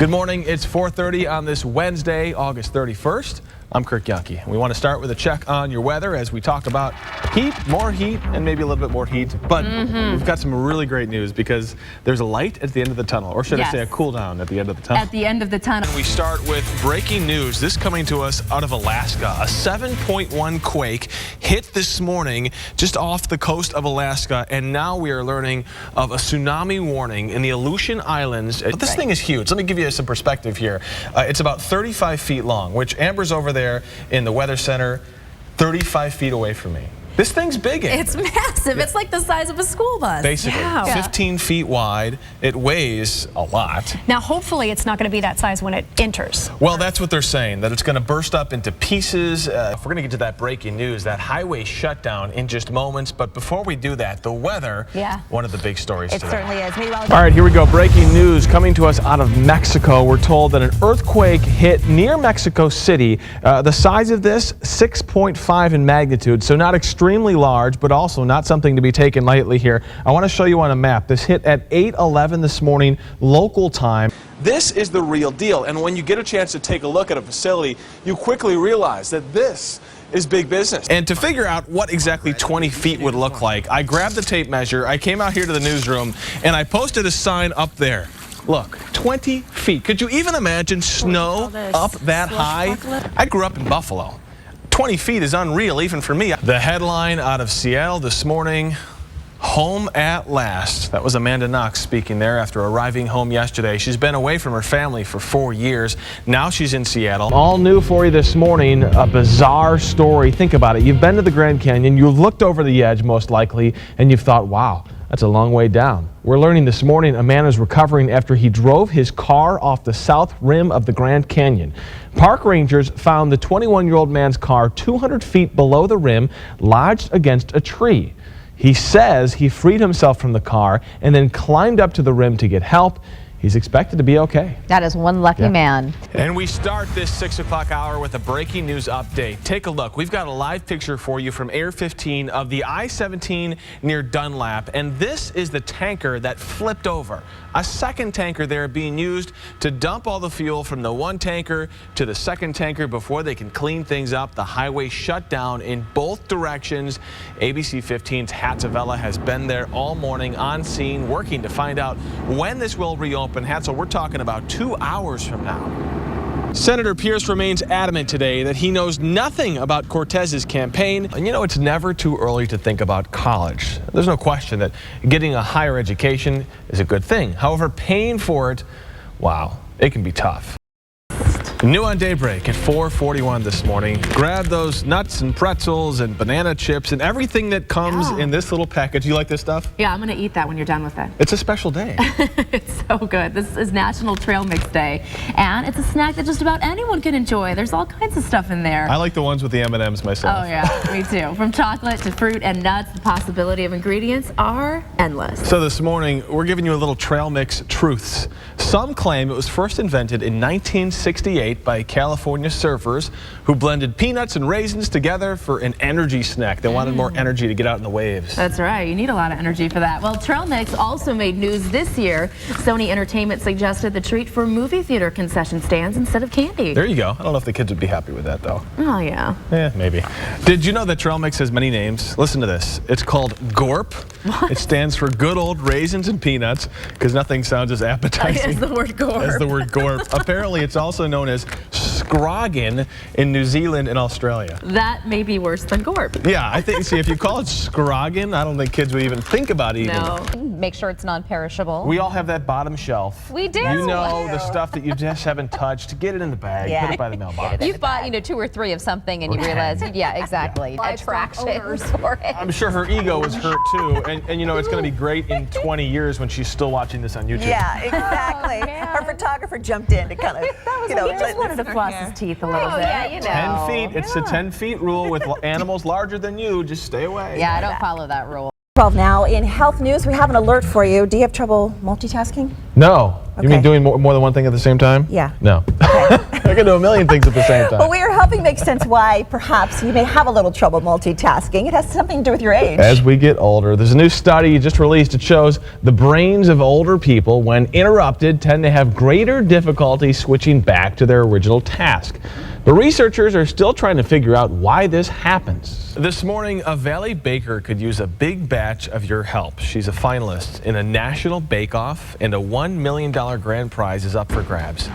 Good morning. It's 4:30 on this Wednesday, August 31st. I'm Kirk Yuhnke. We want to start with a check on your weather as we talk about heat, more heat, and maybe a little bit more heat. But we've got some really great news because there's a light at the end of the tunnel, or should I say a cool down at the end of the tunnel? At the end of the tunnel. And we start with breaking news. This coming to us out of Alaska. A 7.1 quake hit this morning just off the coast of Alaska, and now we are learning of a tsunami warning in the Aleutian Islands. But this thing is huge. Let me give you some perspective here. It's about 35 feet long, which Amber's over there in the weather center, 35 feet away from me. This thing's big. It's massive. It's like the size of a school bus. Basically, 15 feet wide. It weighs a lot. Now, hopefully, it's not going to be that size when it enters. Well, that's what they're saying, that it's going to burst up into pieces. We're going to get to that breaking news, that highway shutdown in just moments. But before we do that, the weather, one of the big stories today. It certainly is. All right, here we go. Breaking news coming to us out of Mexico. We're told that an earthquake hit near Mexico City. The size of this, 6.5 in magnitude, so not extremely large, but also not something to be taken lightly here. I want to show you on a map. This hit at 8:11 this morning, local time. This is the real deal, and when you get a chance to take a look at a facility, you quickly realize that this is big business. And to figure out what exactly 20 feet would look like, I grabbed the tape measure, I came out here to the newsroom, and I posted a sign up there. Look, 20 feet. Could you even imagine snow up that high? I grew up in Buffalo. 20 feet is unreal, even for me. The headline out of Seattle this morning, home at last. That was Amanda Knox speaking there after arriving home yesterday. She's been away from her family for 4 years. Now she's in Seattle. All new for you this morning, a bizarre story. Think about it. You've been to the Grand Canyon, you've looked over the edge most likely, and you've thought, wow, that's a long way down. We're learning this morning a man is recovering after he drove his car off the south rim of the Grand Canyon. Park rangers found the 21-year-old man's car 200 feet below the rim, lodged against a tree. He says he freed himself from the car and then climbed up to the rim to get help. He's expected to be okay. That is one lucky man. And we start this 6 o'clock hour with a breaking news update. Take a look. We've got a live picture for you from Air 15 of the I-17 near Dunlap. And this is the tanker that flipped over. A second tanker there being used to dump all the fuel from the one tanker to the second tanker before they can clean things up. The highway shut down in both directions. ABC 15's Hatzavella has been there all morning on scene working to find out when this will reopen. Hatzel, we're talking about 2 hours from now. Senator Pierce remains adamant today that he knows nothing about Cortez's campaign. And you know, it's never too early to think about college. There's no question that getting a higher education is a good thing. However, paying for it, wow, it can be tough. New on Daybreak at 4:41 this morning. Grab those nuts and pretzels and banana chips and everything that comes in this little package. You like this stuff? Yeah, I'm going to eat that when you're done with it. It's a special day. It's so good. This is National Trail Mix Day, and it's a snack that just about anyone can enjoy. There's all kinds of stuff in there. I like the ones with the M&Ms myself. Oh yeah, me too. From chocolate to fruit and nuts, the possibility of ingredients are endless. So this morning, we're giving you a little trail mix truths. Some claim it was first invented in 1968 by California surfers who blended peanuts and raisins together for an energy snack. They wanted more energy to get out in the waves. That's right. You need a lot of energy for that. Well, trail mix also made news this year. Sony Entertainment suggested the treat for movie theater concession stands instead of candy. There you go. I don't know if the kids would be happy with that, though. Oh, yeah. Yeah, maybe. Did you know that trail mix has many names? Listen to this. It's called GORP. What? It stands for good old raisins and peanuts, because nothing sounds as appetizing as the word GORP. As the word GORP. Apparently, it's also known as scroggin in New Zealand and Australia. That may be worse than GORP. Yeah, I think, see, if you call it scroggin, I don't think kids would even think about eating it. Make sure it's non-perishable. We all have that bottom shelf. We do. You know the stuff that you just haven't touched. Get it in the bag. Put it by the mailbox. You've bought, 2 or 3 of something and you realize, exactly. Attractions for it. I'm sure her ego was hurt too. And it's going to be great in 20 years when she's still watching this on YouTube. Yeah, exactly. Her photographer jumped in to kind of, he just wanted to floss his teeth a little bit. Yeah, 10 feet. It's the 10 feet rule with animals larger than you. Just stay away. Yeah, I don't follow that rule. 12 now. In health news, we have an alert for you. Do you have trouble multitasking? No. Okay. You mean doing more than one thing at the same time? Yeah. No. Okay. I can do a million things at the same time. Well, we are helping make sense why perhaps you may have a little trouble multitasking. It has something to do with your age. As we get older, there's a new study just released. It shows the brains of older people, when interrupted, tend to have greater difficulty switching back to their original task. The researchers are still trying to figure out why this happens. This morning, a Valley baker could use a big batch of your help. She's a finalist in a national bake-off, and a $1 million grand prize is up for grabs.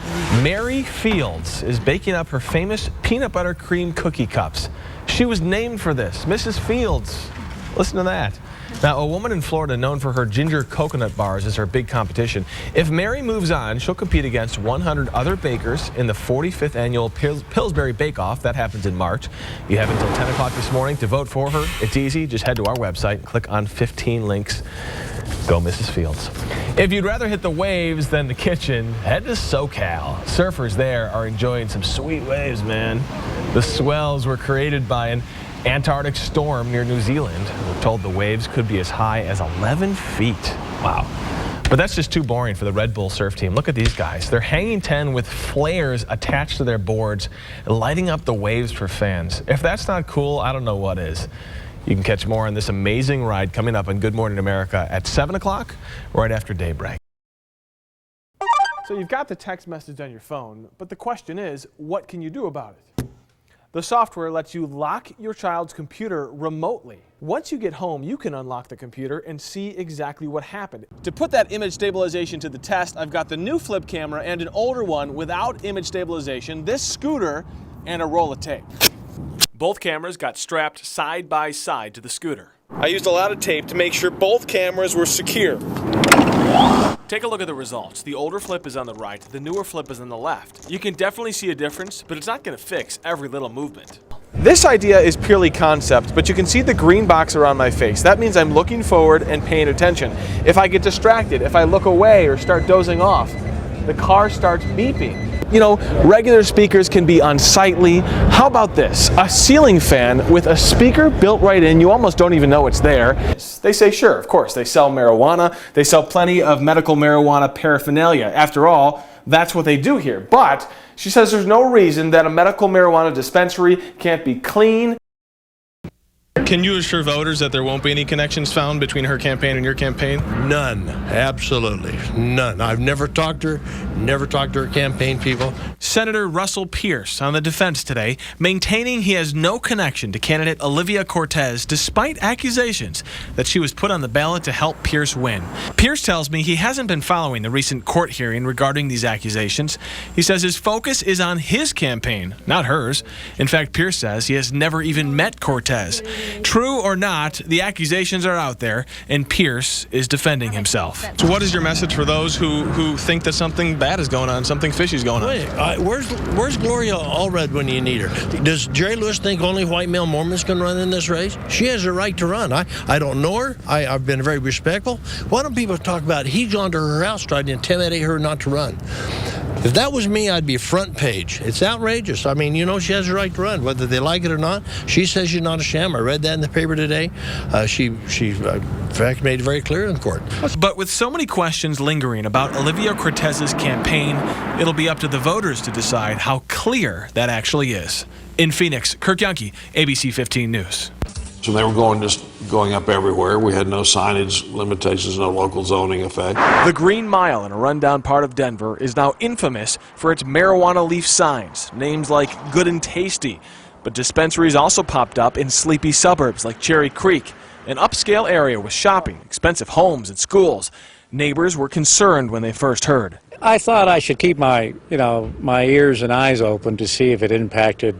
Mary Fields is baking up her famous peanut butter cream cookie cups. She was named for this, Mrs. Fields. Listen to that. Now, a woman in Florida known for her ginger coconut bars is her big competition. If Mary moves on, she'll compete against 100 other bakers in the 45th annual Pillsbury Bake Off. That happens in March. You have until 10 o'clock this morning to vote for her. It's easy. Just head to our website and click on 15 links. Go Mrs. Fields. If you'd rather hit the waves than the kitchen, head to SoCal. Surfers there are enjoying some sweet waves, man. The swells were created by an Antarctic storm near New Zealand. We're told the waves could be as high as 11 feet. Wow. But that's just too boring for the Red Bull surf team. Look at these guys. They're hanging 10 with flares attached to their boards, lighting up the waves for fans. If that's not cool, I don't know what is. You can catch more on this amazing ride coming up on Good Morning America at 7 o'clock, right after daybreak. So you've got the text message on your phone, but the question is, what can you do about it? The software lets you lock your child's computer remotely. Once you get home, you can unlock the computer and see exactly what happened. To put that image stabilization to the test, I've got the new flip camera and an older one without image stabilization, this scooter, and a roll of tape. Both cameras got strapped side by side to the scooter. I used a lot of tape to make sure both cameras were secure. Take a look at the results. The older flip is on the right, the newer flip is on the left. You can definitely see a difference, but it's not going to fix every little movement. This idea is purely concept, but you can see the green box around my face. That means I'm looking forward and paying attention. If I get distracted, if I look away or start dozing off, the car starts beeping. You know, regular speakers can be unsightly. How about this? A ceiling fan with a speaker built right in, you almost don't even know it's there. They say, sure, of course, they sell marijuana. They sell plenty of medical marijuana paraphernalia. After all, that's what they do here. But she says there's no reason that a medical marijuana dispensary can't be clean. Can you assure voters that there won't be any connections found between her campaign and your campaign? None. Absolutely. None. I've never talked to her campaign people. Senator Russell Pierce on the defense today, maintaining he has no connection to candidate Olivia Cortez, despite accusations that she was put on the ballot to help Pierce win. Pierce tells me he hasn't been following the recent court hearing regarding these accusations. He says his focus is on his campaign, not hers. In fact, Pierce says he has never even met Cortez. True or not, the accusations are out there, and Pierce is defending himself. So what is your message for those who think that something bad is going on, something fishy is going on? Wait, where's Gloria Allred when you need her? Does Jerry Lewis think only white male Mormons can run in this race? She has a right to run. I don't know her. I've been very respectful. Why don't people talk about he's gone to her house trying to intimidate her not to run? If that was me, I'd be front page. It's outrageous. I mean, you know, she has a right to run, whether they like it or not. She says she's not a sham. I read that in the paper today. She in fact, made it very clear in court. But with so many questions lingering about Olivia Cortez's campaign, it'll be up to the voters to decide how clear that actually is. In Phoenix, Kirk Yuhnke, ABC 15 News. So they were going up everywhere. We had no signage limitations, no local zoning effect. The Green Mile in a rundown part of Denver is now infamous for its marijuana leaf signs, names like Good and Tasty. But dispensaries also popped up in sleepy suburbs like Cherry Creek, an upscale area with shopping, expensive homes, and schools. Neighbors were concerned when they first heard. I thought I should keep my ears and eyes open to see if it impacted,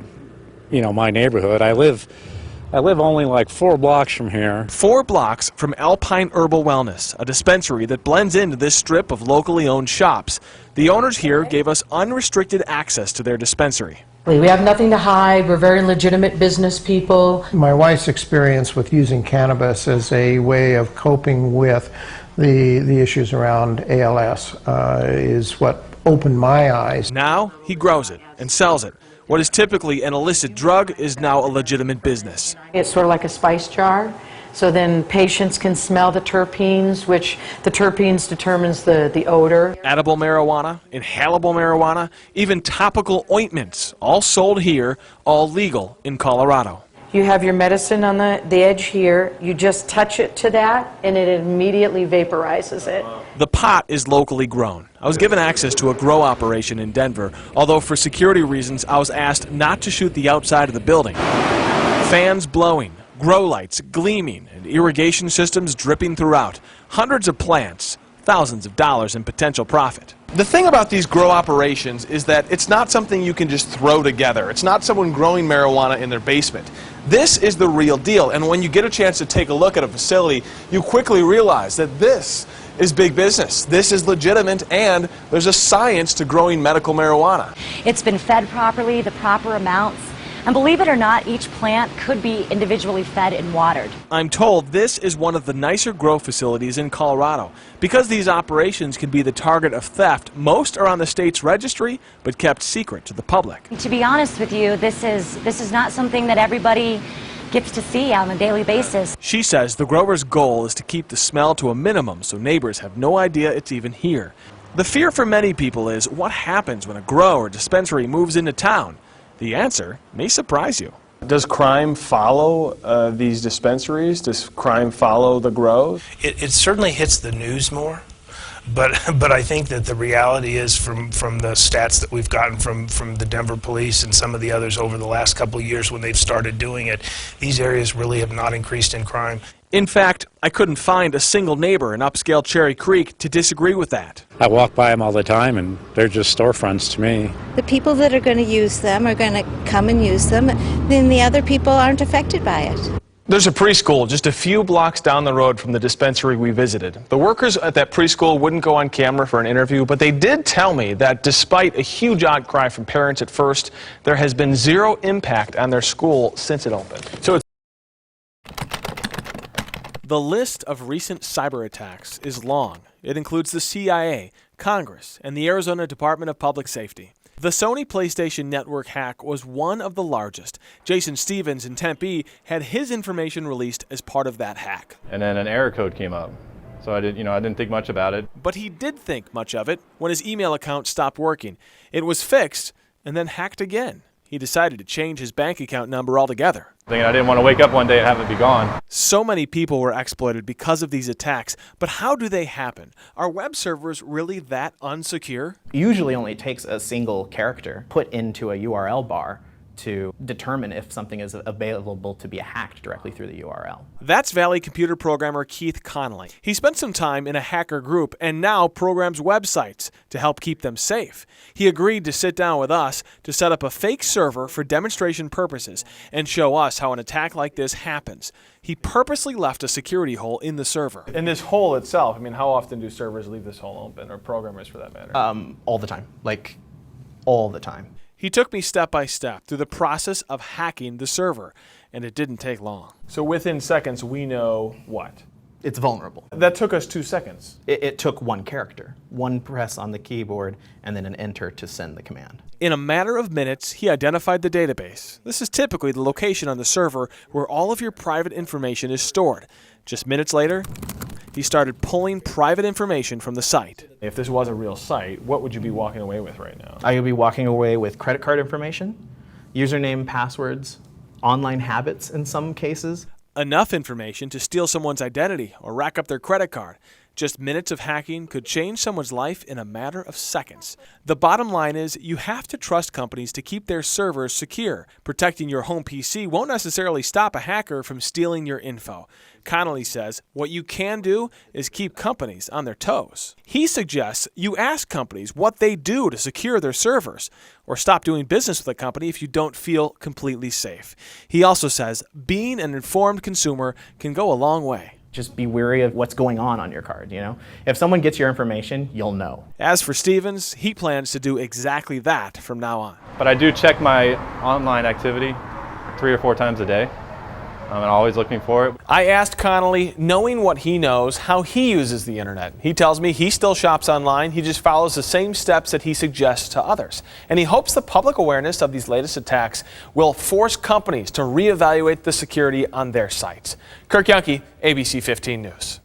my neighborhood. I live only like 4 blocks from here. 4 blocks from Alpine Herbal Wellness, a dispensary that blends into this strip of locally owned shops. The owners here gave us unrestricted access to their dispensary. We have nothing to hide. We're very legitimate business people. My wife's experience with using cannabis as a way of coping with the issues around ALS is what opened my eyes. Now he grows it and sells it. What is typically an illicit drug is now a legitimate business. It's sort of like a spice jar. So then patients can smell the terpenes, which the terpenes determines the odor. Edible marijuana, inhalable marijuana, even topical ointments, all sold here, all legal in Colorado. You have your medicine on the edge here. You just touch it to that, and it immediately vaporizes it. The pot is locally grown. I was given access to a grow operation in Denver, although for security reasons I was asked not to shoot the outside of the building. Fans blowing, grow lights gleaming, and irrigation systems dripping throughout. Hundreds of plants, thousands of dollars in potential profit. The thing about these grow operations is that it's not something you can just throw together. It's not someone growing marijuana in their basement. This is the real deal, and when you get a chance to take a look at a facility, you quickly realize that this is big business. This is legitimate, and there's a science to growing medical marijuana. It's been fed properly, the proper amounts, and believe it or not, each plant could be individually fed and watered. I'm told this is one of the nicer grow facilities in Colorado. Because these operations can be the target of theft, most are on the state's registry, but kept secret to the public. To be honest with you, this is not something that everybody gets to see on a daily basis. She says the grower's goal is to keep the smell to a minimum so neighbors have no idea it's even here. The fear for many people is what happens when a grow or dispensary moves into town. The answer may surprise you. Does crime follow these dispensaries? Does crime follow the grows? It certainly hits the news more, but I think that the reality is from the stats that we've gotten from the Denver police and some of the others over the last couple of years when they've started doing it, these areas really have not increased in crime. In fact, I couldn't find a single neighbor in upscale Cherry Creek to disagree with that. I walk by them all the time, and they're just storefronts to me. The people that are going to use them are going to come and use them, then the other people aren't affected by it. There's a preschool just a few blocks down the road from the dispensary we visited. The workers at that preschool wouldn't go on camera for an interview, but they did tell me that despite a huge outcry from parents at first, there has been zero impact on their school since it opened. The list of recent cyber attacks is long. It includes the CIA, Congress, and the Arizona Department of Public Safety. The Sony PlayStation Network hack was one of the largest. Jason Stevens in Tempe had his information released as part of that hack. And then an error code came up. So I didn't think much about it. But he did think much of it when his email account stopped working. It was fixed and then hacked again. He decided to change his bank account number altogether. Thinking I didn't want to wake up one day and have it be gone. So many people were exploited because of these attacks, but how do they happen? Are web servers really that unsecure? Usually only takes a single character put into a URL bar to determine if something is available to be hacked directly through the URL. That's Valley computer programmer Keith Connolly. He spent some time in a hacker group and now programs websites to help keep them safe. He agreed to sit down with us to set up a fake server for demonstration purposes and show us how an attack like this happens. He purposely left a security hole in the server. And this hole itself, I mean, how often do servers leave this hole open, or programmers for that matter? All the time, like all the time. He took me step by step through the process of hacking the server, and it didn't take long. So within seconds, we know what? It's vulnerable. That took us 2 seconds. It took one character, one press on the keyboard, and then an enter to send the command. In a matter of minutes, he identified the database. This is typically the location on the server where all of your private information is stored. Just minutes later, he started pulling private information from the site. If this was a real site, what would you be walking away with right now? I would be walking away with credit card information, username, passwords, online habits in some cases. Enough information to steal someone's identity or rack up their credit card. Just minutes of hacking could change someone's life in a matter of seconds. The bottom line is you have to trust companies to keep their servers secure. Protecting your home PC won't necessarily stop a hacker from stealing your info. Connolly says what you can do is keep companies on their toes. He suggests you ask companies what they do to secure their servers, or stop doing business with a company if you don't feel completely safe. He also says being an informed consumer can go a long way. Just be wary of what's going on your card, you know? If someone gets your information, you'll know. As for Stevens, he plans to do exactly that from now on. But I do check my online activity 3 or 4 times a day. I'm always looking for it. I asked Connolly, knowing what he knows, how he uses the internet. He tells me he still shops online. He just follows the same steps that he suggests to others. And he hopes the public awareness of these latest attacks will force companies to reevaluate the security on their sites. Kirk Yuhnke, ABC 15 News.